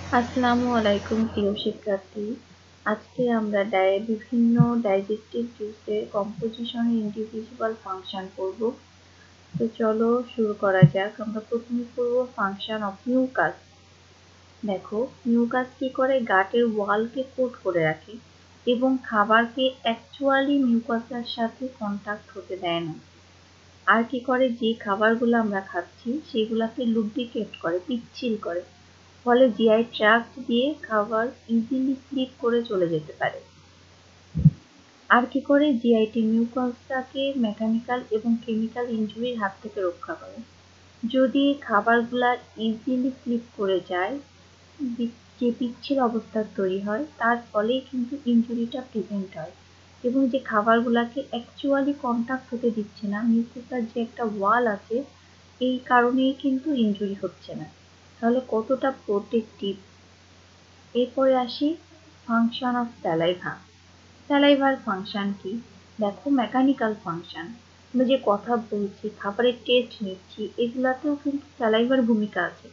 আসসালামু আলাইকুম প্রিয় শিক্ষার্থী। আজকে আমরা বিভিন্ন ডাইজেস্টিভ জুসের কম্পোজিশনের ইন্ডিভিজুয়াল ফাংশন পড়ব। তো চলো শুরু করা যাক। আমরা প্রথমে পড়ব ফাংশন অফ মিউকাস। দেখো, মিউকাস কি করে? গাটের ওয়ালকে কোট করে রাখে এবং খাবারকে অ্যাকচুয়ালি মিউকাসের সাথে কন্টাক্ট হতে দেয় না। আর কি করে? যে খাবারগুলো আমরা খাচ্ছি সেগুলাকে লুব্রিকেট করে, পিচ্ছিল করে, ফলে জিআই ট্র্যাক্ট দিয়ে খাবার ইজিলি স্লিপ করে চলে যেতে পারে। আর কি করে? জিআইটি মিউকাসটাকে মেকানিক্যাল এবং কেমিক্যাল ইনজুরির হাত থেকে রক্ষা করে। যদি খাবারগুলা ইজিলি স্লিপ করে যায়, যে পিচ্ছিল অবস্থা তৈরি হয়, তার ফলেই কিন্তু ইনজুরিটা প্রিভেন্ট হয়। এবং যে খাবারগুলাকে অ্যাকচুয়ালি কন্টাক্ট হতে দিচ্ছে না, মিউকাসের যে একটা ওয়াল আছে, এই কারণেই কিন্তু ইনজুরি হচ্ছে না। তাহলে কতটা প্রোটেক্টিভ। এরপরে আসি function of saliva. Salivary function কি? দেখো, মেকানিক্যাল ফাংশন। আমরা যে কথা বলছি, খাবারের টেস্ট নিচ্ছি, এগুলাতেও কিন্তু স্যালাইভার ভূমিকা আছে।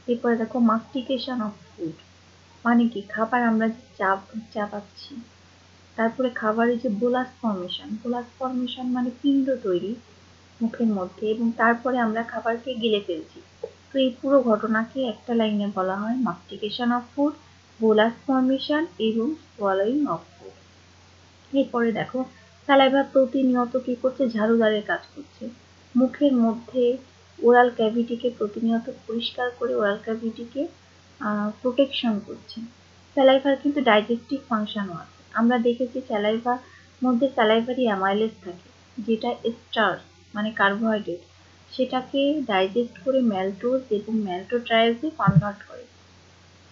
এরপরে দেখো মাস্টিকেশন অফ ফুড, মানে কি? খাবার আমরা যে চাবাচ্ছি, তারপরে খাবারের যে বোলাস ফর্মেশন, বোলাস ফর্মেশন মানে পিণ্ড তৈরি মুখের মধ্যে, এবং তারপরে আমরা খাবারকে গিলে ফেলছি। তো এই পুরো ঘটনাকে একটা লাইনে বলা হয় মাস্টিকেশন অফ ফুড, বোলাস ফর্মেশন এবং সোয়ালোইং অফ ফুড। এরপরে দেখো, স্যালাইভা প্রতিনিয়ত কি করছে? ঝাড়ুদারের কাজ করছে। মুখের মধ্যে ওরাল ক্যাভিটিকে প্রতিনিয়ত পরিষ্কার করে ওরাল ক্যাভিটিকে প্রোটেকশন করছে। স্যালাইভার কিন্তু ডাইজেস্টিভ ফাংশনও আছে। আমরা দেখেছি স্যালাইভার মধ্যে স্যালাইভারি অ্যামাইলেজ থাকে, যেটা স্টার্চ মানে কার্বোহাইড্রেট, সেটাকে ডাইজেস্ট করে ম্যালটোজ এবং ম্যালটোট্রায়োজে কনভার্ট করে।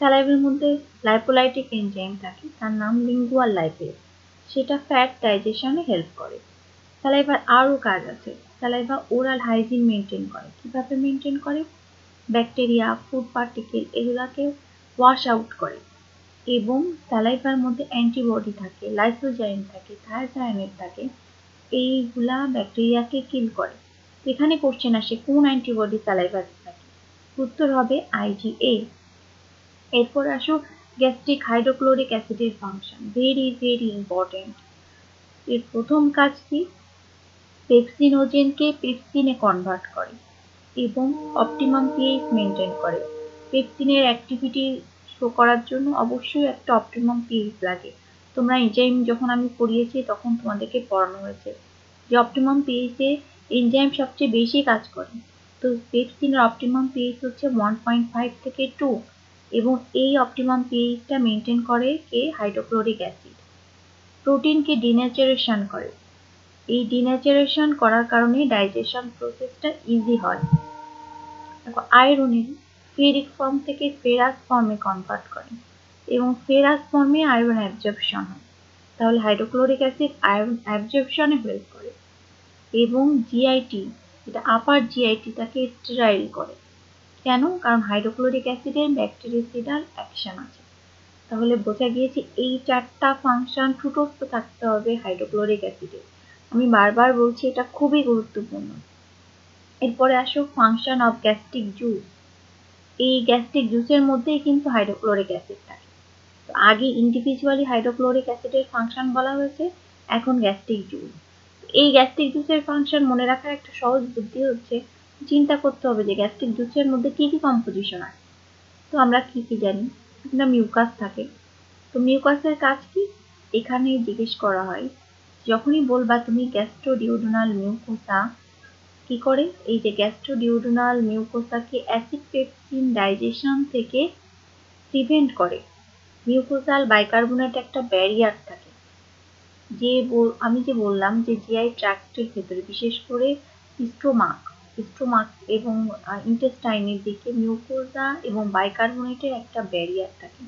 স্যালাইভার মধ্যে লাইপোলাইটিক এনজাইম থাকে, তার নাম লিঙ্গুয়াল লাইপেজ, সেটা ফ্যাট ডাইজেশনে হেল্প করে। স্যালাইভার আরও কাজ আছে। স্যালাইভা ওরাল হাইজিন মেনটেন করে। কিভাবে মেনটেন করে? ব্যাকটেরিয়া, ফুড পার্টিকেল এগুলাকে ওয়াশ আউট করে। এবং স্যালাইভার মধ্যে অ্যান্টিবডি থাকে, লাইসোজাইম থাকে, থায়াজাইমেট থাকে, এইগুলা ব্যাকটেরিয়াকে কিল করে। এখানে কোশ্চেন আসে কোন অ্যান্টিবডি স্যালাইভাতে থাকে? উত্তর হবে আইজিএ। এরপর আসো গ্যাস্ট্রিক হাইড্রোক্লোরিক অ্যাসিডের ফাংশন, ভেরি ভেরি ইম্পর্টেন্ট। এর প্রথম কাজ কি? পেপসিনোজেনকে পেপসিনে কনভার্ট করে এবং অপটিমাম পিএইচ মেনটেন করে। পেপসিনের অ্যাক্টিভিটি শো করার জন্য অবশ্যই একটা অপটিমাম পিএইচ লাগে। তোমরা এনজাইম যখন আমি পড়িয়েছি তখন তোমাদেরকে পড়ানো হয়েছে যে অপটিমাম পিএইচে এনজাইম সবচেয়ে বেশি কাজ করে। তো পেপসিনের অপটিমাম পিএইচ হচ্ছে 1.5 থেকে 2, এবং এই অপটিমাম পিএইচটা মেনটেন করে কে? Hydrochloric acid. প্রোটিনকে ডিন্যাচারেশন করে। এই ডিন্যাচারেশন করার কারণে ডাইজেশন প্রসেসটা ইজি হয়। দেখো, আয়রনের ফেরিক ফর্ম থেকে ফেরাস ফর্মে কনভার্ট করে এবং ফেরাস ফর্মে আয়রন অ্যাবজর্পশন হয়। তাহলে হাইড্রোক্লোরিক অ্যাসিড আয়রন অ্যাবজর্পশনে হেল্প করে। এবং জিআইটি, যেটা আপার জিআইটি, তাকে স্টেরাইল করে। কেন? কারণ হাইড্রোক্লোরিক অ্যাসিডের ব্যাকটেরিসাইডাল অ্যাকশন আছে। তাহলে বোঝা গিয়েছে এই চারটা ফাংশন ঠুটস্থ থাকতে হবে হাইড্রোক্লোরিক অ্যাসিডে। আমি বারবার বলছি, এটা খুবই গুরুত্বপূর্ণ। এরপরে আসো ফাংশন অফ গ্যাস্ট্রিক জুস। এই গ্যাস্ট্রিক জুসের মধ্যেই কিন্তু হাইড্রোক্লোরিক অ্যাসিড থাকে। তো আগে ইন্ডিভিজুয়ালি হাইড্রোক্লোরিক অ্যাসিডের ফাংশন বলা হয়েছে, এখন গ্যাস্ট্রিক জুস। এই গ্যাস্ট্রিক জুসের ফাংশন মনে রাখার একটা সহজ বুদ্ধি হচ্ছে চিন্তা করতে হবে যে গ্যাস্ট্রিক জুসের মধ্যে কি কি কম্পোজিশন আছে। তো আমরা কি কি জানি? একটা মিউকাস থাকে। তো মিউকাসের কাজ কি? এখানে জিজ্ঞেস করা হয়, যখনই বলবা তুমি গ্যাস্ট্রোডিউডেনাল মিউকোসা, কি করে? এই যে গ্যাস্ট্রোডিউডেনাল মিউকোসাকে অ্যাসিড পেপসিন ডাইজেশন থেকে প্রিভেন্ট করে। মিউকোসাল বাইকার্বনেট একটা ব্যারিয়ার থাকে, যে আমি যে বললাম যে জিআই ট্র্যাক্টের ভেতরে, বিশেষ করে স্টোমাক এবং ইন্টেস্টাইনের দিকে মিউকোসা এবং বাইকার্বনেটের একটা ব্যারিয়ার থাকে।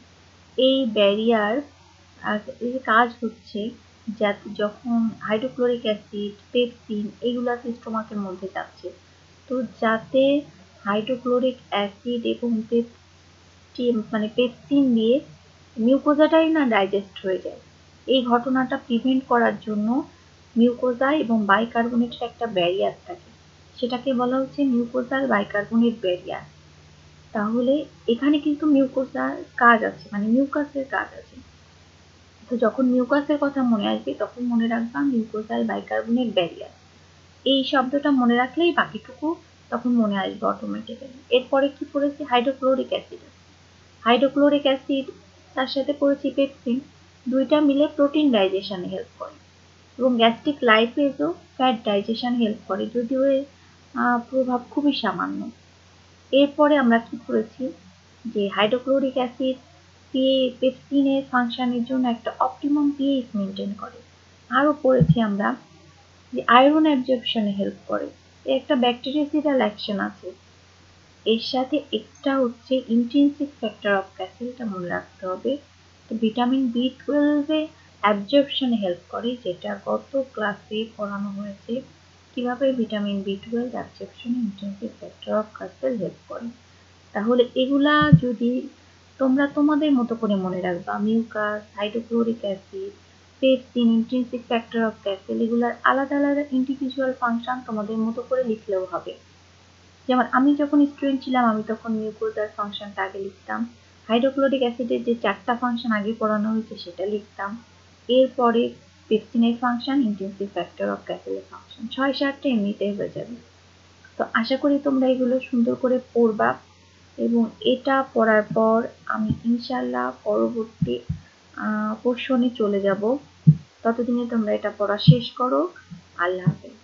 এই ব্যারিয়ার কাজ হচ্ছে যাতে যখন হাইড্রোক্লোরিক অ্যাসিড, পেপসিন এগুলা স্টোমাকের মধ্যে যাচ্ছে, তো যাতে হাইড্রোক্লোরিক অ্যাসিড এবং পেপসিন দিয়ে মিউকোজাটাই না ডাইজেস্ট হয়ে যায়। এই ঘটনাটা প্রিভেন্ট করার জন্য মিউকোজা এবং বাইকার্বনেটের একটা ব্যারিয়ার থাকে, সেটাকে বলা হচ্ছে মিউকোজাল বাইকার্বনেট ব্যারিয়ার। তাহলে এখানে কিন্তু মিউকোসার কাজ আছে, মানে মিউকাসের কাজ আছে। তো যখন মিউকাসের কথা মনে আসবে তখন মনে রাখবা মিউকোসাল বাইকার্বনেট ব্যারিয়ার, এই শব্দটা মনে রাখলেই বাকিটুকু তখন মনে আসবে অটোমেটিক্যালি। এরপরে কি পড়েছি, হাইড্রোক্লোরিক অ্যাসিড। হাইড্রোক্লোরিক অ্যাসিড তার সাথে পড়েছি পেপসিন, দুইটা মিলে প্রোটিন ডাইজেশনে হেল্প করে এবং গ্যাস্ট্রিক লাইপেজও ফ্যাট ডাইজেশন হেল্প করে, যদিও এর প্রভাব খুবই সামান্য। এরপরে আমরা কি করেছি যে হাইড্রোক্লোরিক অ্যাসিড পেপসিনের ফাংশনের জন্য একটা অপটিমাম পিএইচ মেনটেন করে। আরও পড়েছি আমরা যে আয়রন অ্যাবজর্পশনে হেল্প করে, একটা ব্যাকটেরিয়াসিডাল অ্যাকশন আছে। এর সাথে এক্সট্রা হচ্ছে ইন্ট্রিনসিক ফ্যাক্টর অফ ক্যাসিলটা মনে রাখতে হবে। তো ভিটামিন B12 এ অ্যাবজর্পশনে হেল্প করে, যেটা গত ক্লাসে পড়ানো হয়েছে কিভাবে ভিটামিন B12 অ্যাবজর্পশনে intrinsic factor of Castle help করে। তাহলে এগুলা যদি তোমরা তোমাদের মতো করে মনে রাখবা, mucus, hydrochloric acid, pepsin, intrinsic factor of Castle, এগুলার আলাদা আলাদা ইন্ডিভিজুয়াল ফাংশন তোমাদের মতো করে লিখলেও হবে। যেমন আমি যখন স্টুডেন্ট ছিলাম আমি তখন মিউকোজার ফাংশনটা আগে লিখতাম, হাইড্রোক্লোরিক অ্যাসিডের যে 4টা ফাংশন আগে পড়ানো হয়েছে সেটা লিখতাম, এরপরে পেপসিনের ফাংশন, ইন্টেন্সিভ ফ্যাক্টর অফ ক্যাসেলের ফাংশন, 6-7টা এমনিতেই হয়ে যাবে। তো আশা করি তোমরা এগুলো সুন্দর করে পড়বা এবং এটা পড়ার পর আমি ইনশাল্লাহ পরবর্তী পোর্শনে চলে যাব। ততদিনে তোমরা এটা পড়া শেষ করো। আল্লাহ হাফেজ।